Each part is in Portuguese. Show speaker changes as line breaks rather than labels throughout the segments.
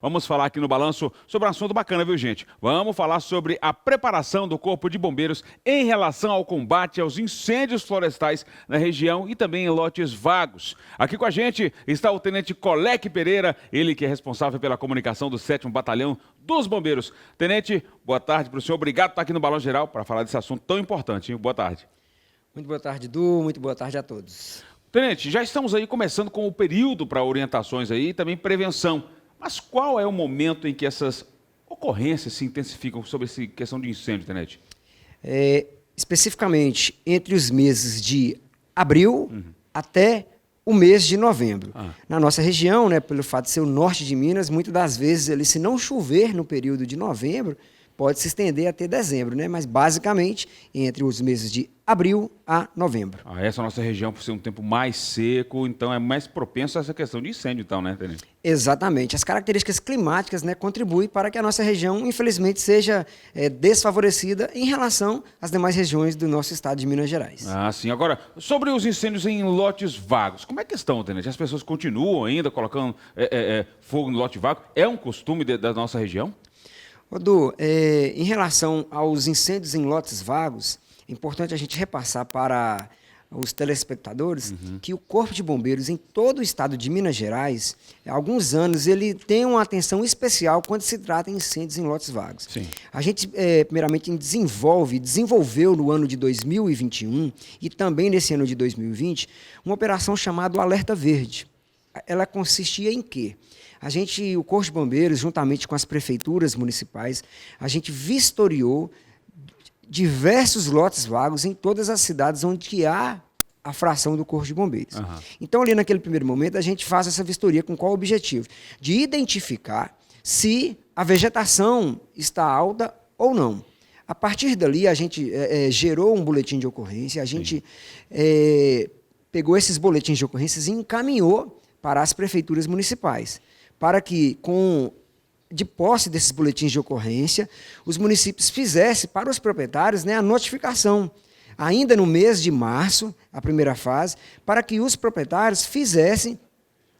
Vamos falar aqui no Balanço sobre um assunto bacana, viu, gente? Vamos falar sobre a preparação do Corpo de Bombeiros em relação ao combate aos incêndios florestais na região e também em lotes vagos. Aqui com a gente está o Tenente Colec Pereira, ele que é responsável pela comunicação do 7º Batalhão dos Bombeiros. Tenente, boa tarde para o senhor. Obrigado por estar aqui no Balanço Geral para falar desse assunto tão importante, hein? Boa tarde.
Muito boa tarde, Du. Muito boa tarde a todos.
Tenente, já estamos aí começando com o período para orientações aí e também prevenção. Mas qual é o momento em que essas ocorrências se intensificam sobre essa questão de incêndio, Tenente?
Especificamente entre os meses de abril até o mês de novembro. Na nossa região, né, pelo fato de ser o norte de Minas, muitas das vezes, ali, se não chover no período de novembro, pode se estender até dezembro, né? Mas basicamente entre os meses de abril a novembro.
Essa nossa região, por ser um tempo mais seco, então é mais propenso a essa questão de incêndio, então, né, Tenente?
Exatamente. As características climáticas, né, contribuem para que a nossa região, infelizmente, seja desfavorecida em relação às demais regiões do nosso estado de Minas Gerais.
Sim. Agora, sobre os incêndios em lotes vagos, como é que estão, Tenente? As pessoas continuam ainda colocando fogo no lote vago? É um costume da nossa região?
Du, em relação aos incêndios em lotes vagos, é importante a gente repassar para os telespectadores que o Corpo de Bombeiros em todo o estado de Minas Gerais, há alguns anos, ele tem uma atenção especial quando se trata de incêndios em lotes vagos.
Sim.
A gente, primeiramente, desenvolveu no ano de 2021 e também nesse ano de 2020, uma operação chamada Alerta Verde. Ela consistia em quê? O Corpo de Bombeiros, juntamente com as prefeituras municipais, a gente vistoriou diversos lotes vagos em todas as cidades onde há a fração do Corpo de Bombeiros. Então, ali naquele primeiro momento, a gente faz essa vistoria com qual objetivo? De identificar se a vegetação está alta ou não. A partir dali, a gente gerou um boletim de ocorrência, a gente pegou esses boletins de ocorrências e encaminhou para as prefeituras municipais, para que, de posse desses boletins de ocorrência, os municípios fizessem para os proprietários, né, a notificação, ainda no mês de março, a primeira fase, para que os proprietários fizessem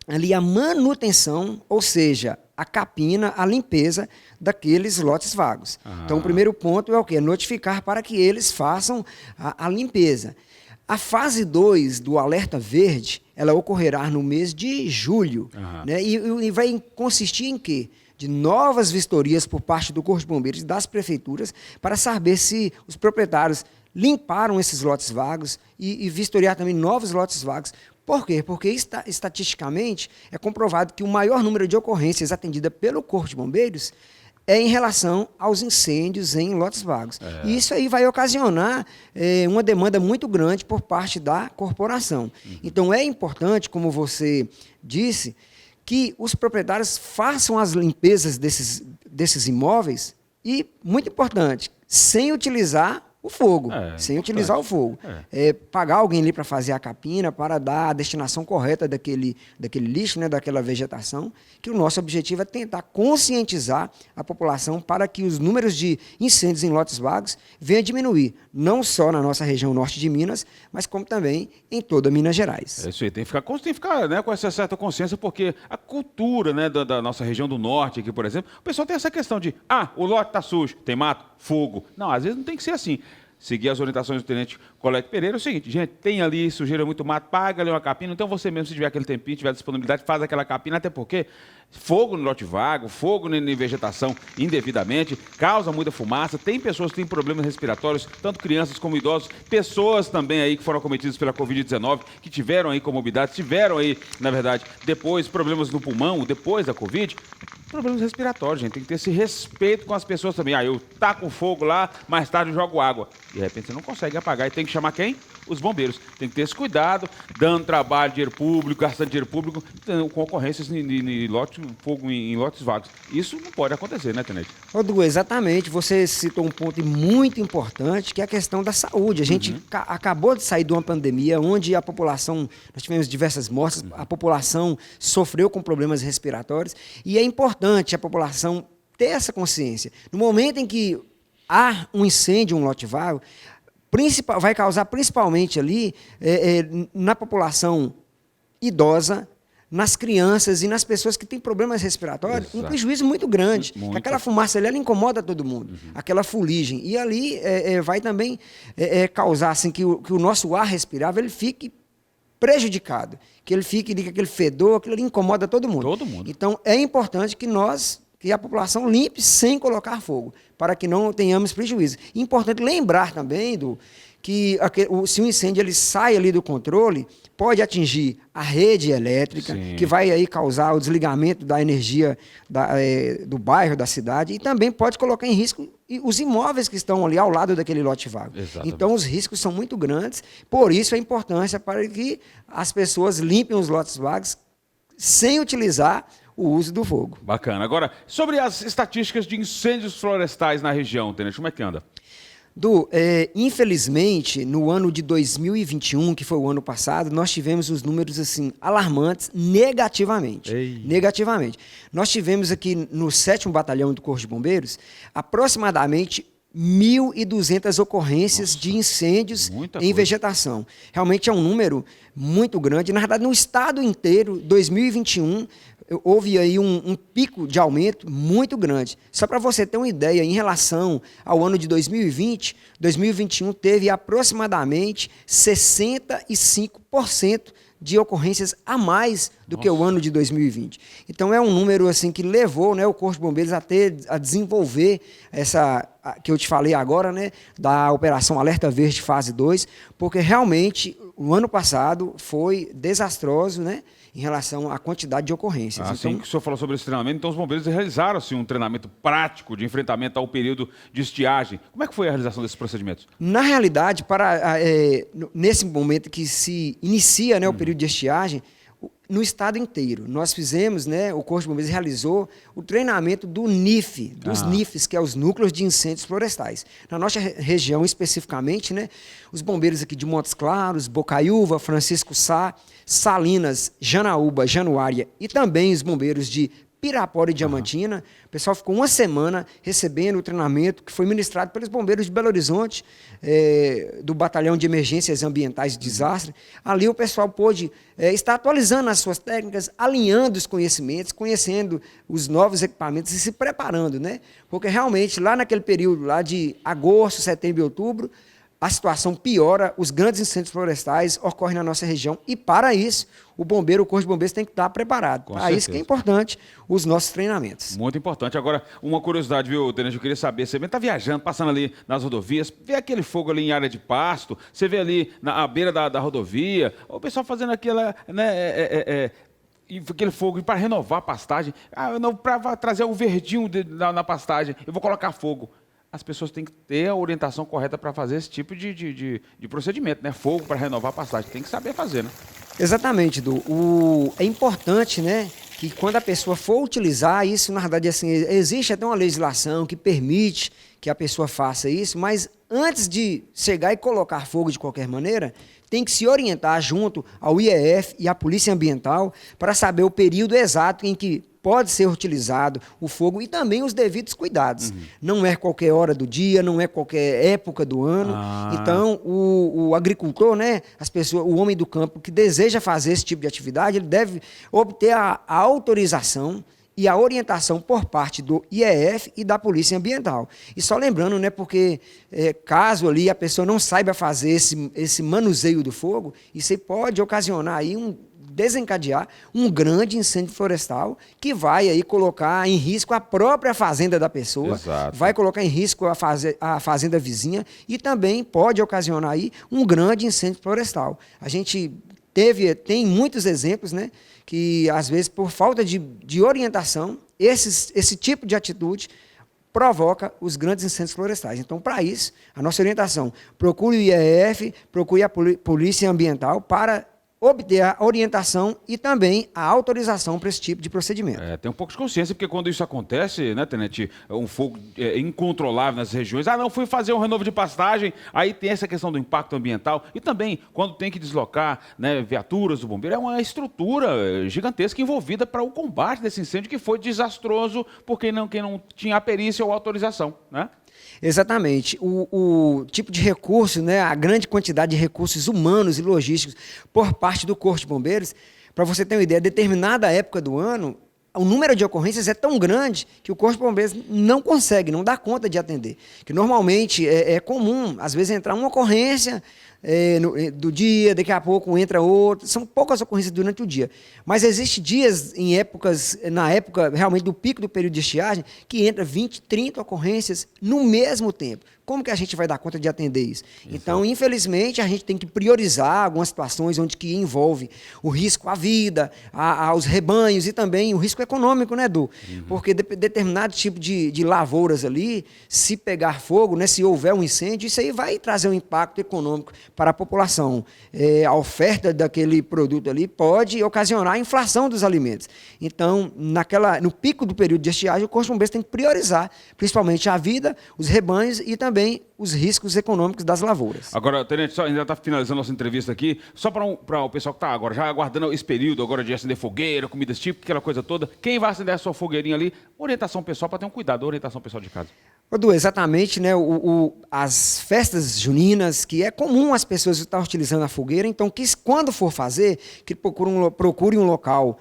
ali a manutenção, ou seja, a capina, a limpeza daqueles lotes vagos. Então, o primeiro ponto é o quê? Notificar para que eles façam a limpeza. A fase 2 do Alerta Verde, ela ocorrerá no mês de julho, né? E vai consistir em quê? De novas vistorias por parte do Corpo de Bombeiros e das prefeituras para saber se os proprietários limparam esses lotes vagos e vistoriar também novos lotes vagos. Por quê? Porque estatisticamente é comprovado que o maior número de ocorrências atendidas pelo Corpo de Bombeiros é em relação aos incêndios em lotes vagos. E isso aí vai ocasionar uma demanda muito grande por parte da corporação. Então, é importante, como você disse, que os proprietários façam as limpezas desses imóveis e, muito importante, sem utilizar o fogo. Utilizar o fogo. Pagar alguém ali para fazer a capina, para dar a destinação correta daquele lixo, né, daquela vegetação, que o nosso objetivo é tentar conscientizar a população para que os números de incêndios em lotes vagos venham a diminuir, não só na nossa região norte de Minas, mas como também em toda Minas Gerais.
Isso aí, tem que ficar né, com essa certa consciência, porque a cultura, né, da nossa região do norte aqui, por exemplo, o pessoal tem essa questão de, o lote está sujo, tem mato, fogo. Não, às vezes não tem que ser assim. Seguir as orientações do Tenente Colec Pereira é o seguinte, gente, tem ali sujeira, muito mato, paga ali uma capina, então você mesmo, se tiver aquele tempinho, tiver disponibilidade, faz aquela capina, até porque fogo no lote vago, fogo em vegetação indevidamente, causa muita fumaça, tem pessoas que têm problemas respiratórios, tanto crianças como idosos, pessoas também aí que foram acometidas pela Covid-19, que tiveram aí comorbidades, tiveram aí, na verdade, depois problemas no pulmão, depois da Covid, problemas respiratórios, gente, tem que ter esse respeito com as pessoas também. Eu taco fogo lá, mais tarde eu jogo água. De repente você não consegue apagar e tem que chamar quem? Os bombeiros. Tem que ter esse cuidado, dando trabalho, dinheiro público, gastando dinheiro público, com ocorrências de fogo em lotes vagos. Isso não pode acontecer, né, Tenente?
Du, exatamente. Você citou um ponto muito importante, que é a questão da saúde. A gente acabou de sair de uma pandemia onde a população, nós tivemos diversas mortes, a população sofreu com problemas respiratórios e é importante a população ter essa consciência. No momento em que há um incêndio, um lote vago, vai causar principalmente ali na população idosa, nas crianças e nas pessoas que têm problemas respiratórios, um
Exato.
prejuízo muito grande.
Muito.
Porque aquela fumaça ali, ela incomoda todo mundo, aquela fuligem. E ali vai também causar assim, que o nosso ar respirável ele fique prejudicado, que ele fique ali com aquele fedor, aquilo ali incomoda todo mundo.
Todo mundo.
Então, é importante que a população limpe sem colocar fogo, para que não tenhamos prejuízo. Importante lembrar também, que se o incêndio ele sai ali do controle, pode atingir a rede elétrica,
Sim.
que vai aí causar o desligamento da energia do bairro, da cidade, e também pode colocar em risco os imóveis que estão ali ao lado daquele lote vago.
Exatamente.
Então, os riscos são muito grandes, por isso a importância para que as pessoas limpem os lotes vagos sem utilizar o uso do fogo.
Bacana. Agora, sobre as estatísticas de incêndios florestais na região, Tenente, como é que anda?
Infelizmente, no ano de 2021, que foi o ano passado, nós tivemos os números assim alarmantes negativamente.
Ei.
Negativamente. Nós tivemos aqui no 7º Batalhão do Corpo de Bombeiros aproximadamente 1.200 ocorrências de incêndios
muita
em
coisa.
vegetação. Realmente é um número muito grande. Na verdade, no estado inteiro, 2021, houve aí um pico de aumento muito grande. Só para você ter uma ideia, em relação ao ano de 2020, 2021 teve aproximadamente 65% de ocorrências a mais do que o ano de 2020. Então é um número assim que levou, né, o Corpo de Bombeiros a desenvolver que eu te falei agora, né, da Operação Alerta Verde Fase 2, porque realmente o ano passado foi desastroso, né, em relação à quantidade de ocorrências.
Assim
Então,
que o senhor falou sobre esse treinamento, então os bombeiros realizaram assim, um treinamento prático de enfrentamento ao período de estiagem. Como é que foi a realização desses procedimentos?
na realidade, nesse momento que se inicia, né, o período de estiagem, no estado inteiro, nós fizemos, né, o Corpo de Bombeiros realizou o treinamento do NIF, dos NIFs, que é os Núcleos de Incêndios Florestais. Na nossa região especificamente, né, os bombeiros aqui de Montes Claros, Bocaiúva, Francisco Sá, Salinas, Janaúba, Januária e também os bombeiros de Pirapora e Diamantina. O pessoal ficou uma semana recebendo o treinamento que foi ministrado pelos bombeiros de Belo Horizonte, do Batalhão de Emergências Ambientais e Desastre. Ali o pessoal pôde estar atualizando as suas técnicas, alinhando os conhecimentos, conhecendo os novos equipamentos e se preparando, né? Porque realmente lá naquele período lá de agosto, setembro e outubro, a situação piora, os grandes incêndios florestais ocorrem na nossa região e, para isso, o Corpo de Bombeiros tem que estar preparado. Para isso que é importante os nossos treinamentos.
Muito importante. Agora, uma curiosidade, viu, Tenente? Eu queria saber, você está viajando, passando ali nas rodovias, vê aquele fogo ali em área de pasto, você vê ali na beira da rodovia, o pessoal fazendo aquela, né, e aquele fogo para renovar a pastagem, para trazer o verdinho na pastagem, eu vou colocar fogo. As pessoas têm que ter a orientação correta para fazer esse tipo de procedimento, né? Fogo para renovar a pastagem. Tem que saber fazer, né?
Exatamente, Du. É importante, né, que quando a pessoa for utilizar isso, na verdade, assim, existe até uma legislação que permite que a pessoa faça isso, mas antes de chegar e colocar fogo de qualquer maneira, tem que se orientar junto ao IEF e à Polícia Ambiental para saber o período exato em que pode ser utilizado o fogo e também os devidos cuidados. Não é qualquer hora do dia, não é qualquer época do ano. Então, o agricultor, né, o homem do campo que deseja fazer esse tipo de atividade, ele deve obter a autorização e a orientação por parte do IEF e da Polícia Ambiental. E só lembrando, né, porque caso ali a pessoa não saiba fazer esse manuseio do fogo, isso aí pode ocasionar aí desencadear um grande incêndio florestal que vai aí colocar em risco a própria fazenda da pessoa,
Exato.
vai colocar em risco a fazenda vizinha e também pode ocasionar aí um grande incêndio florestal. A gente tem muitos exemplos, né, que às vezes por falta de orientação, esse tipo de atitude provoca os grandes incêndios florestais. Então, para isso, a nossa orientação, procure o IEF, procure a Polícia Ambiental para obter a orientação e também a autorização para esse tipo de procedimento.
Tem um pouco de consciência, porque quando isso acontece, né, Tenente, um fogo incontrolável nas regiões, não, fui fazer um renovo de pastagem, aí tem essa questão do impacto ambiental, e também, quando tem que deslocar, né, viaturas do bombeiro, é uma estrutura gigantesca envolvida para o combate desse incêndio, que foi desastroso, porque quem não tinha a perícia ou a autorização, né?
Exatamente. O tipo de recurso, né, a grande quantidade de recursos humanos e logísticos por parte do Corpo de Bombeiros, Para você ter uma ideia, determinada época do ano, o número de ocorrências é tão grande que o Corpo de Bombeiros não consegue, não dá conta de atender. Que normalmente é comum, às vezes, entrar uma ocorrência do dia, daqui a pouco entra outra. São poucas ocorrências durante o dia. Mas existem dias, na época realmente do pico do período de estiagem, que entra 20, 30 ocorrências no mesmo tempo. Como que a gente vai dar conta de atender isso? Então, infelizmente, a gente tem que priorizar algumas situações onde que envolve o risco à vida, aos rebanhos e também o risco econômico, né, Edu? Porque determinado tipo de lavouras ali, se pegar fogo, né, se houver um incêndio, isso aí vai trazer um impacto econômico para a população. A oferta daquele produto ali pode ocasionar a inflação dos alimentos. Então, no pico do período de estiagem, o Corpo de Bombeiros tem que priorizar, principalmente a vida, os rebanhos e também os riscos econômicos das lavouras.
Agora, Tenente, só ainda está finalizando a nossa entrevista aqui, só para o pessoal que está agora já aguardando esse período agora de acender fogueira, comida desse tipo, aquela coisa toda, quem vai acender a sua fogueirinha ali, orientação pessoal para ter um cuidado, orientação pessoal de casa.
Edu, exatamente, né? As festas juninas, que é comum as pessoas estar utilizando a fogueira, então que quando for fazer, que procure um local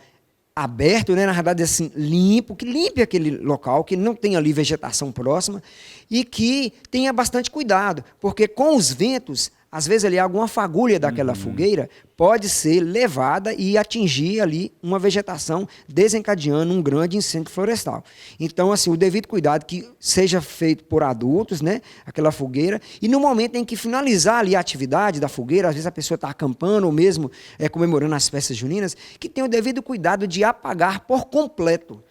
aberto, né, na verdade assim, limpo, que limpe aquele local, que não tenha ali vegetação próxima e que tenha bastante cuidado, porque com os ventos, às vezes ali alguma fagulha daquela fogueira pode ser levada e atingir ali uma vegetação, desencadeando um grande incêndio florestal. Então, assim, o devido cuidado que seja feito por adultos, né, aquela fogueira, e no momento em que finalizar ali a atividade da fogueira, às vezes a pessoa está acampando ou mesmo comemorando as festas juninas, que tenha o devido cuidado de apagar por completo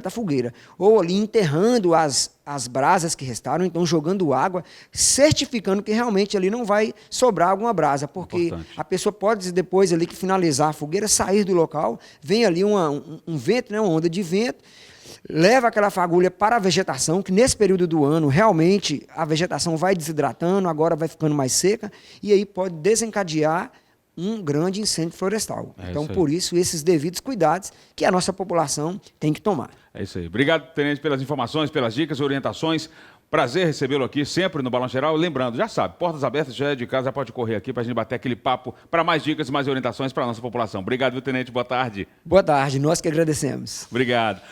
a fogueira, ou ali enterrando as brasas que restaram, então jogando água, certificando que realmente ali não vai sobrar alguma brasa, porque a pessoa pode, depois ali que finalizar a fogueira, sair do local, vem ali um vento, né, uma onda de vento, leva aquela fagulha para a vegetação, que nesse período do ano, realmente, a vegetação vai desidratando, agora vai ficando mais seca, e aí pode desencadear um grande incêndio florestal. Então, por isso, esses devidos cuidados que a nossa população tem que tomar.
É isso aí. Obrigado, Tenente, pelas informações, pelas dicas e orientações. Prazer recebê-lo aqui, sempre no Balanço Geral. Lembrando, já sabe, portas abertas, já é de casa, já pode correr aqui para a gente bater aquele papo para mais dicas e mais orientações para a nossa população. Obrigado, viu, Tenente? Boa tarde.
Boa tarde, nós que agradecemos.
Obrigado.